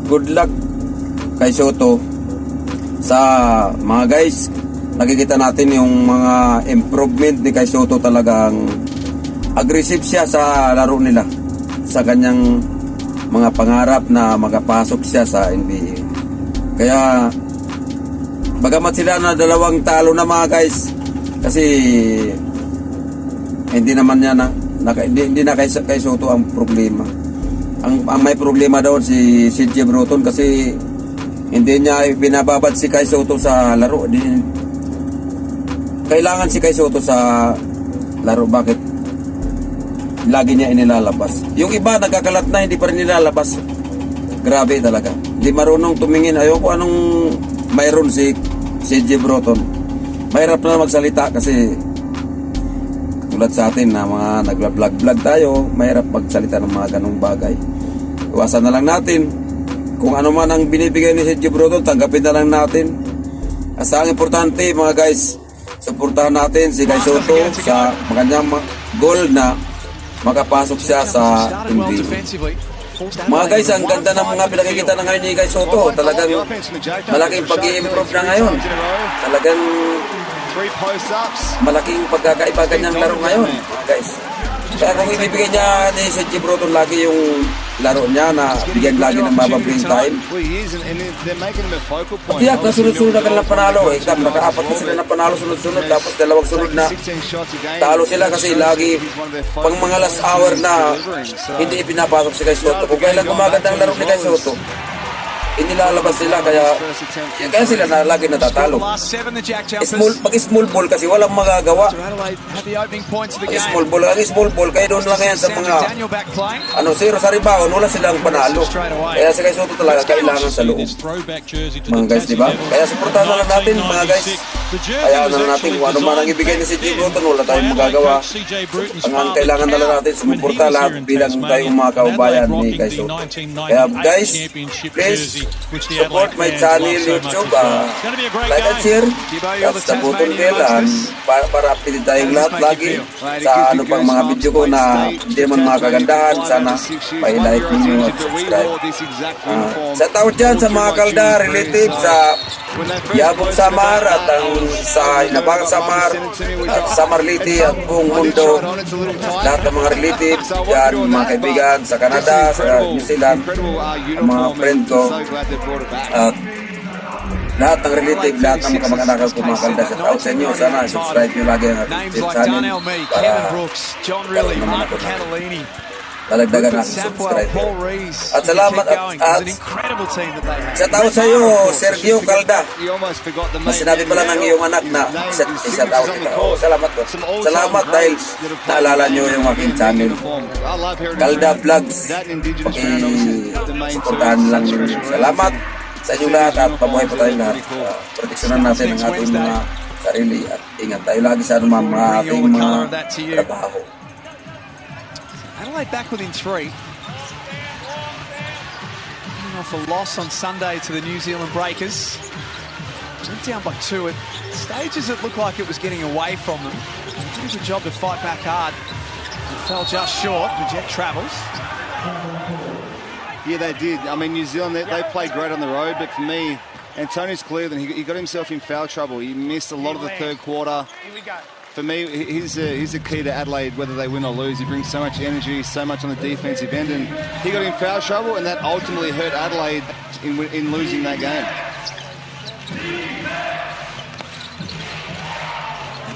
Good luck kay Sotto. Sa mga guys, nakikita natin yung mga improvement ni kay Sotto. Talagang aggressive siya sa laro nila, sa kanyang mga pangarap na magapasok siya sa NBA. Kaya bagamat sila na dalawang talo na mga guys, kasi hindi naman niya hindi na kay Sotto ang problema. Ang may problema daw si CJ Bruton kasi hindi niya binababad si Kai Sotto sa laro. Kailangan si Kai Sotto sa laro. Bakit? Lagi niya inilalabas. Yung iba nagkakalat na, hindi pa rin nilalabas. Grabe talaga. Hindi marunong tumingin. Ayoko anong mayroon si CJ Bruton. Mahirap na magsalita kasi tulad sa atin na mga nagla-vlog tayo, mahirap magsalita ng mga ganong bagay. Iwasan na lang natin. Kung ano man ang binibigay ni CJ Bruton, tanggapin na lang natin. Asa ang importante mga guys, suportahan natin si Kai Sotto sa kanyang goal na makapasok siya sa NBA. Mga guys, ang ganda ng mga pinakikita na ngayon ni Kai Sotto. Talagang malaking pag-i-improve na ngayon. Talagang malaking pagkakaiba kanyang laro ngayon mga guys. Kaya kung ibibigay niya ni CJ Bruton lagi yung laro niya na bigyan lagi ng mababling time, tiyak na sunod-sunod na kanilang panalo. Naka-apat na sila na panalo sunod-sunod, tapos dalawang sunod na talo sila kasi lagi pang mga last hour na hindi ipinapasok si Kai Sotto. Kung kailan gumaganda ang laro ni Kai Sotto, inilalabas sila, kaya sila na lagi natatalo. Pag small ball kasi walang magagawa. Pag small ball kaya doon lang yan sa mga zero sa rebound, wala silang panalo. Kaya si Kai Sotto talaga kailangan sa loob mga guys, diba? Kaya suportahan na lang natin mga guys. Kaya na natin kung ano man ang ibigay ni CJ Bruton, wala tayong magagawa. Ang kailangan na lang natin sumuporta lahat bilang tayong mga kaubayan ni Kai Sotto. Kaya guys, please support my channel YouTube, like and share, tapos the button bell, para update tayong lahat lagi sa ano pang mga video ko na hindi naman mga kagandahan. Sana pa-like ninyo at subscribe. Sa tao dyan, sa mga kalda, relative sa Yabong Samar at ang sa Inabangan Samar at Samar Liti at buong mundo, lahat ng mga relative dyan, mga kaibigan sa Canada, sa New Zealand, ang mga friend ko at lahat ng relative, lahat ng kamag-anak ko, mga kalda, sa tao sa inyo. Sana subscribe nyo lagi ang ating channel para naman ako talagdagan natin subscribe. At salamat at sa tao sa iyo, Sergio Calda. Mas sinabi pala ng iyong anak na isa tao kita. Salamat ko. Salamat dahil naalala nyo yung aking channel, Calda Vlogs. Paki-suportahan lang nyo. Salamat sa inyong lahat at pabuhay po tayong lahat. Proteksyonan natin ang ating mga sarili at ingat tayo lagi sa mga ating mga trabaho. Adelaide back within 3. Coming off a loss on Sunday to the New Zealand Breakers. Went down by 2 at stages. It looked like it was getting away from them. Did a good job to fight back hard. It fell just short. The jet travels. Yeah, they did. I mean, New Zealand, they played great on the road, but for me, Antonius Cleveland, he got himself in foul trouble. He missed a lot of the third quarter. Here we go. For me, he's the key to Adelaide, whether they win or lose. He brings so much energy, so much on the defensive end, and he got in foul trouble, and that ultimately hurt Adelaide in losing that game.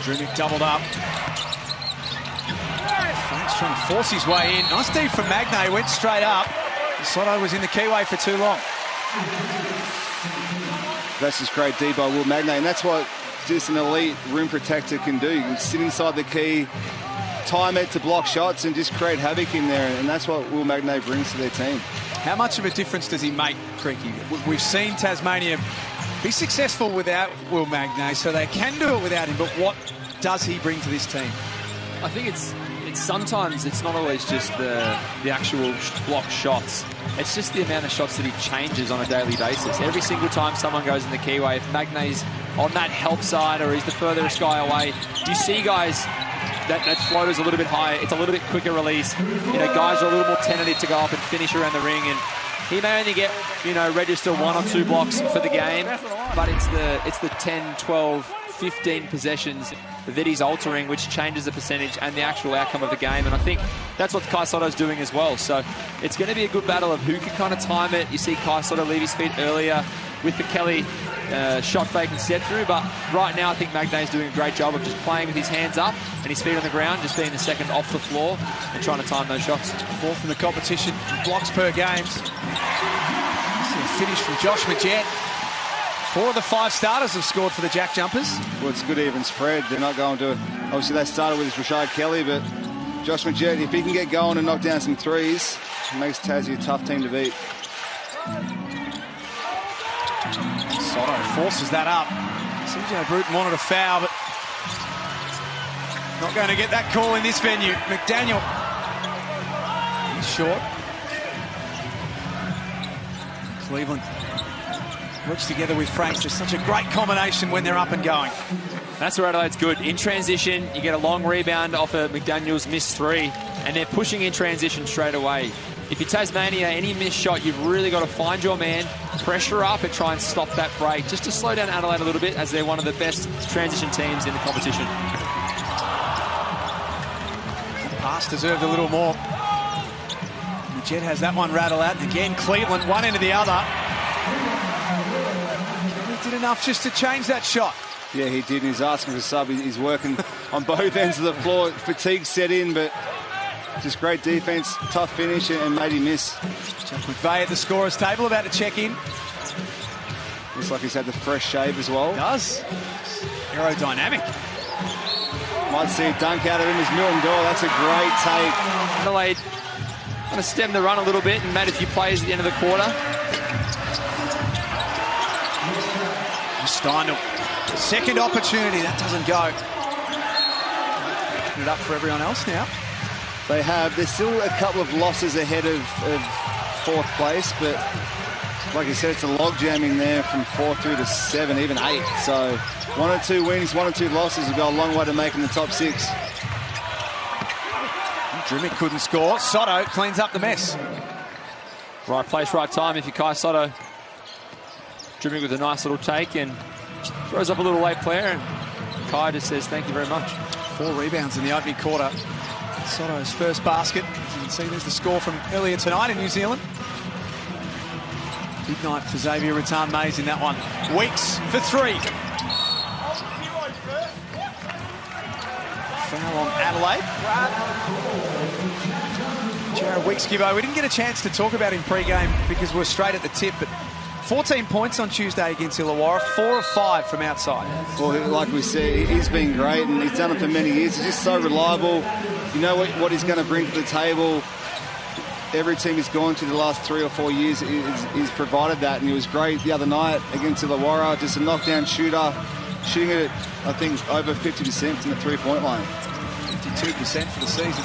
Drimic doubled up. Frank's trying to force his way in. Nice deep from Magnay, went straight up. Sotto was in the keyway for too long. That's just great D by Will Magnay, and that's what just an elite rim protector can do. You can sit inside the key, time it to block shots and just create havoc in there, and that's what Will Magnay brings to their team. How much of a difference does he make, Creaky? We've seen Tasmania be successful without Will Magnay, so they can do it without him, but what does he bring to this team? I think it's sometimes it's not always just the actual block shots. It's just the amount of shots that he changes on a daily basis. Every single time someone goes in the keyway, if Magnay's on that help side or he's the furthest guy away, you see guys that floater's a little bit higher. It's a little bit quicker release. You know, guys are a little more tentative to go up and finish around the ring, and he may only get, you know, register 1 or 2 blocks for the game, but it's the 10, 12, 15 possessions that he's altering, which changes the percentage and the actual outcome of the game. And I think that's what Kai Sotto's doing as well. So it's going to be a good battle of who can kind of time it. You see Kai Sotto leave his feet earlier with the Kelly shot fake and step through, but right now I think Magnay's doing a great job of just playing with his hands up and his feet on the ground, just being the second off the floor and trying to time those shots. 4th in the competition, blocks per game. See a finish from Josh Magette. 4 of the 5 starters have scored for the Jack Jumpers. Well, it's good even spread. They're not going to... Obviously, they started with Rashad Kelly, but Josh Magette, if he can get going and knock down some threes, it makes Tassie a tough team to beat. Sotto forces that up. CJ Bruton wanted a foul, but not going to get that call in this venue. McDaniel, he's short. Cleveland works together with Franks. There's such a great combination when they're up and going. That's where Adelaide's good. In transition, you get a long rebound off of McDaniel's missed 3, and they're pushing in transition straight away. If you're Tasmania, any missed shot, you've really got to find your man, pressure up and try and stop that break, just to slow down Adelaide a little bit, as they're one of the best transition teams in the competition. Pass deserved a little more. Magette has that one rattle out, and again Cleveland, one into the other. He did enough just to change that shot. Yeah, he did. He's asking for sub. He's working on both ends of the floor. Fatigue set in, but just great defense, tough finish, and made him miss. Jeff McVeigh at the scorer's table, about to check in. Looks like he's had the fresh shave as well. Does. Aerodynamic. Might see a dunk out of him as Milton Doyle. That's a great take. Adelaide kind of stemmed the run a little bit and made a few plays at the end of the quarter. Steindl. Second opportunity, that doesn't go. Put it up for everyone else now. They have. There's still a couple of losses ahead of 4th place, but like I said, it's a logjam in there from 4 through to 7, even 8. So 1 or 2 wins, 1 or 2 losses will go a long way to making the top 6. Drimmick couldn't score. Sotto cleans up the mess. Right place, right time if you're Kai Sotto. Drimmick with a nice little take and throws up a little late player, and Kai just says thank you very much. 4 rebounds in the opening quarter. Sotto's first basket. As you can see, there's the score from earlier tonight in New Zealand. Big night for Xavier Rattan-Mays in that one. Weeks for 3. Foul on Adelaide. Jared Weeks-Gibbo, we didn't get a chance to talk about him pre-game because we're straight at the tip, but 14 points on Tuesday against Illawarra, 4 of 5 from outside. Well, like we said, he's been great and he's done it for many years. He's just so reliable. You know what he's going to bring to the table. Every team he's gone to the last 3 or 4 years, he's provided that, and he was great the other night against Illawarra. Just a knockdown shooter, shooting it, I think, over 50% from the 3-point line. 52% for the season.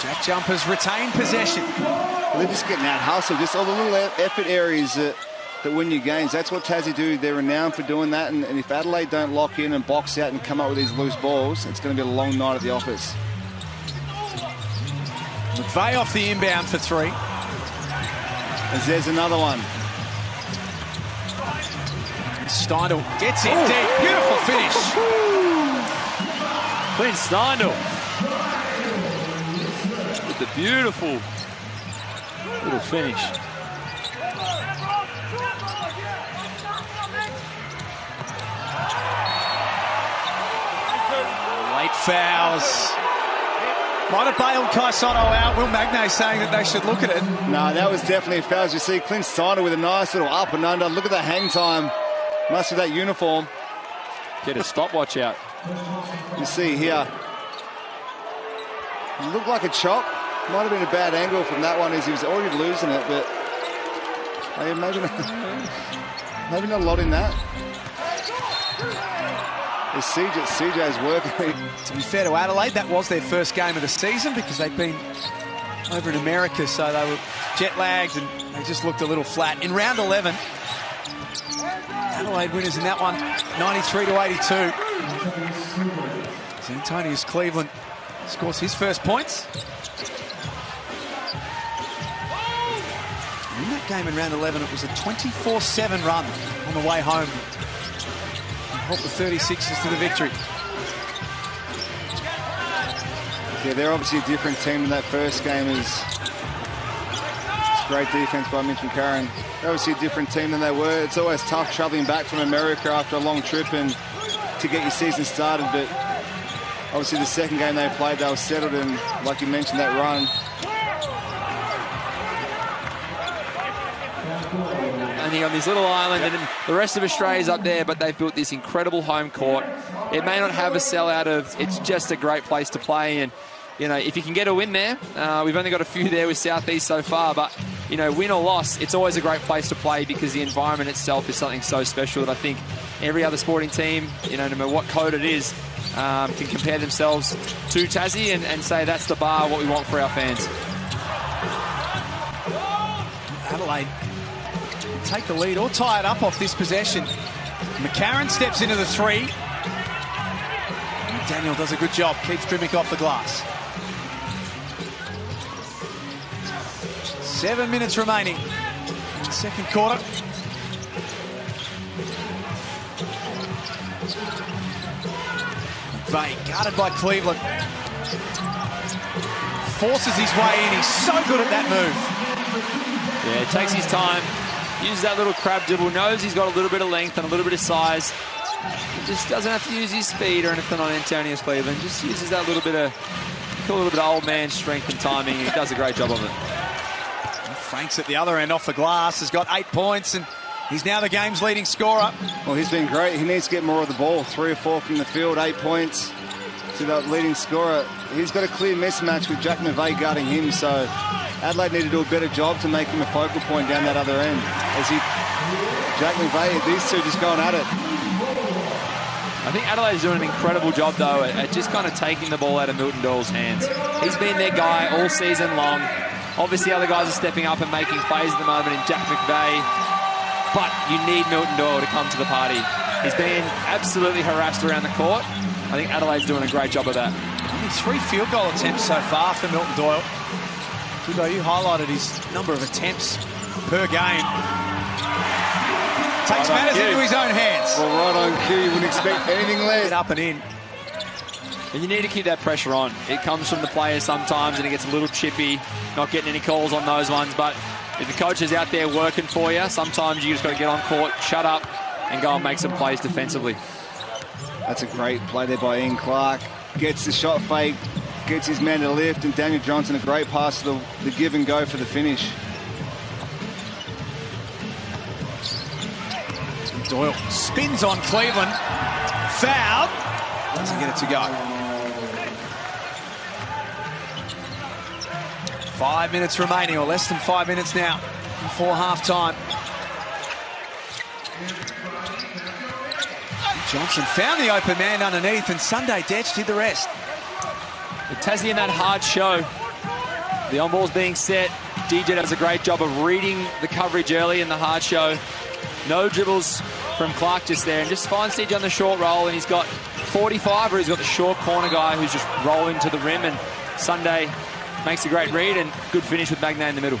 Jack Jumpers retain possession. Well, they're just getting out hustle, just all the little effort areas that win you games. That's what Tassie do. They're renowned for doing that, and if Adelaide don't lock in and box out and come up with these loose balls, it's going to be a long night at the office. McVeigh off the inbound for 3. As there's another one. Steindl gets in deep. Beautiful finish. Clint Steindl with the beautiful little finish. Late fouls. Might have bailed Kai Sotto out. Will Magnay saying that they should look at it. No, that was definitely a foul. As you see, Clint Steiner with a nice little up and under. Look at the hang time. Must be that uniform. Get a stopwatch out. You see here. It looked like a chop. Might have been a bad angle from that one as he was already losing it, but maybe not a lot in that. CJ's working. To be fair to Adelaide, that was their first game of the season because they'd been over in America, so they were jet lagged and they just looked a little flat. In round 11, Adelaide winners in that one, 93-82. Antonius Cleveland scores his first points. In that game in round 11, it was a 24-7 run on the way home. Helped the 36ers to the victory. Yeah, they're obviously a different team than that first game. It's great defense by Mitch and Karen. They're obviously a different team than they were. It's always tough traveling back from America after a long trip and to get your season started, but obviously the second game they played, they were settled, and like you mentioned, that run. Only on this little island, and the rest of Australia's up there, but they've built this incredible home court. It may not have a sellout of, it's just a great place to play, and you know, if you can get a win there, we've only got a few there with Southeast so far, but you know, win or loss, it's always a great place to play because the environment itself is something so special that I think every other sporting team, you know, no matter what code it is, can compare themselves to Tassie and say that's the bar, what we want for our fans. Adelaide take the lead or tie it up off this possession. McCarron steps into the three. Daniel does a good job, keeps Drimmick off the glass. 7 minutes remaining in the second quarter. McVeigh guarded by Cleveland. Forces his way in. He's so good at that move. Yeah, takes his time. Uses that little crab dribble. Knows he's got a little bit of length and a little bit of size. He just doesn't have to use his speed or anything on Antonius Cleveland. Just uses that little bit of, call a little bit of old man strength and timing. He does a great job of it. Franks at the other end off the glass, has got 8 points, and he's now the game's leading scorer. Well, he's been great. He needs to get more of the ball. 3 or 4 from the field, 8 points to the leading scorer. He's got a clear mismatch with Jack McVeigh guarding him, so Adelaide need to do a better job to make him a focal point down that other end. Jack McVeigh, these two just going at it. I think Adelaide's doing an incredible job, though, at just kind of taking the ball out of Milton Doyle's hands. He's been their guy all season long. Obviously, other guys are stepping up and making plays at the moment in Jack McVeigh, but you need Milton Doyle to come to the party. He's been absolutely harassed around the court. I think Adelaide's doing a great job of that. Only 3 field goal attempts so far for Milton Doyle. Kubo, you highlighted his number of attempts per game. Takes matters into his own hands. Well, right on cue, you wouldn't expect anything less. Get up and in. And you need to keep that pressure on. It comes from the players sometimes and it gets a little chippy, not getting any calls on those ones. But if the coach is out there working for you, sometimes you just got to get on court, shut up, and go and make some plays defensively. That's a great play there by Ian Clark. Gets the shot fake, gets his man to lift, and Daniel Johnson, a great pass to the give and go for the finish. Doyle spins on Cleveland. Foul. Doesn't get it to go. 5 minutes remaining, or less than 5 minutes now before half-time. Johnson found the open man underneath, and Sunday Detch did the rest. With Tassie in that hard show, the on-ball's being set. DJ does a great job of reading the coverage early in the hard show. No dribbles from Clark just there, and just finds CJ on the short roll, and he's got 45, or he's got the short corner guy who's just rolling to the rim, and Sunday makes a great read and good finish with Magnay in the middle.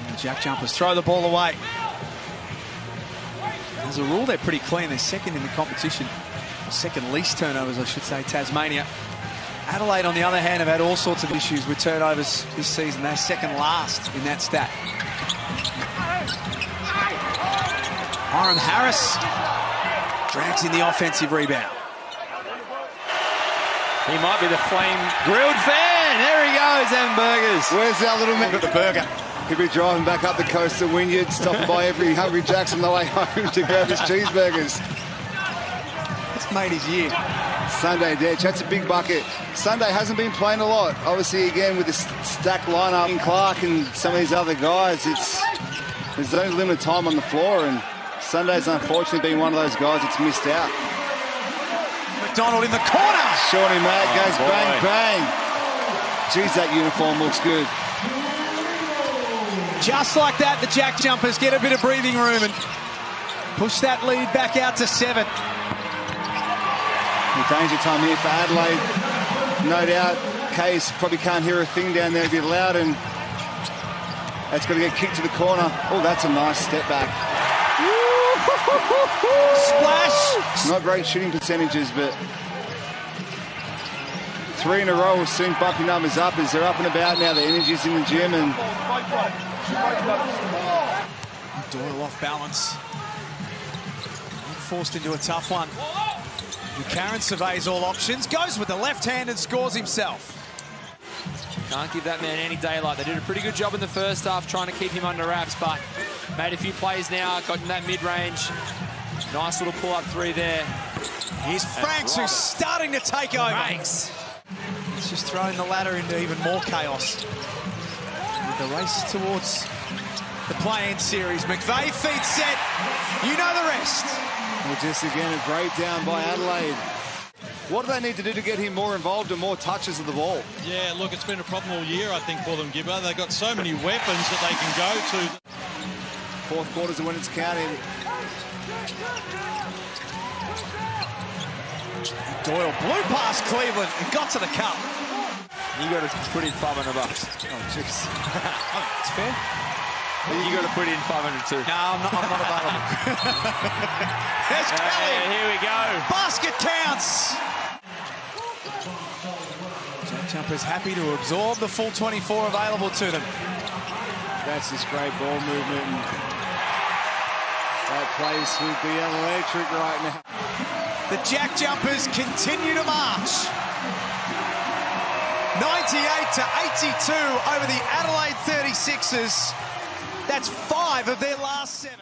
And the jack jumpers throw the ball away. As a rule, they're pretty clean. They're second in the competition. Second least turnovers, I should say, Tasmania. Adelaide, on the other hand, have had all sorts of issues with turnovers this season. They're second last in that stat. Hiram Harris drags in the offensive rebound. He might be the flame grilled fan. There he goes, having burgers. Where's our little man? Look at the burger. He'll be driving back up the coast to Wynyard, stopping by every Hungry Jack's on the way home to grab his cheeseburgers. It's made his year. Sunday Detch, that's a big bucket. Sunday hasn't been playing a lot. Obviously, again, with the stacked lineup in Clark and some of these other guys, there's only limited time on the floor, and Sunday's unfortunately been one of those guys that's missed out. McDonald in the corner. Shawnee Matt goes boy. bang, bang. Geez, that uniform looks good. Just like that, the Jack Jumpers get a bit of breathing room and push that lead back out to 7. The danger time here for Adelaide. No doubt, Case probably can't hear a thing down there. It'll be loud, and that's going to get kicked to the corner. Oh, that's a nice step back. Splash. Not great shooting percentages, but 3 in a row will soon bump your numbers up as they're up and about now. The energy's in the gym, and Doyle off balance. Forced into a tough one. Karen surveys all options, goes with the left hand and scores himself. Can't give that man any daylight. They did a pretty good job in the first half trying to keep him under wraps, but made a few plays now, got in that mid-range. Nice little pull-up 3 there. Here's Franks, who's starting to take over. Franks. It's just throwing the ladder into even more chaos. With the race towards the play-in series. McVeigh feed set. You know the rest. well, just again a breakdown by Adelaide. What do they need to do to get him more involved and more touches of the ball? Yeah, look, it's been a problem all year, I think, for them, Gibber. They've got so many weapons that they can go to. Fourth quarters when it's counted. Doyle blew past Cleveland and got to the cup. You got to put in $500. Oh, jeez. It's fair. You got to put in 500 too. No, I'm not available. There's Kelly. Here we go. Basket counts. Jack Jumpers happy to absorb the full 24 available to them. That's this great ball movement. And that place would be electric right now. The Jack Jumpers continue to march. 98-82 over the Adelaide 36ers. That's 5 of their last 7.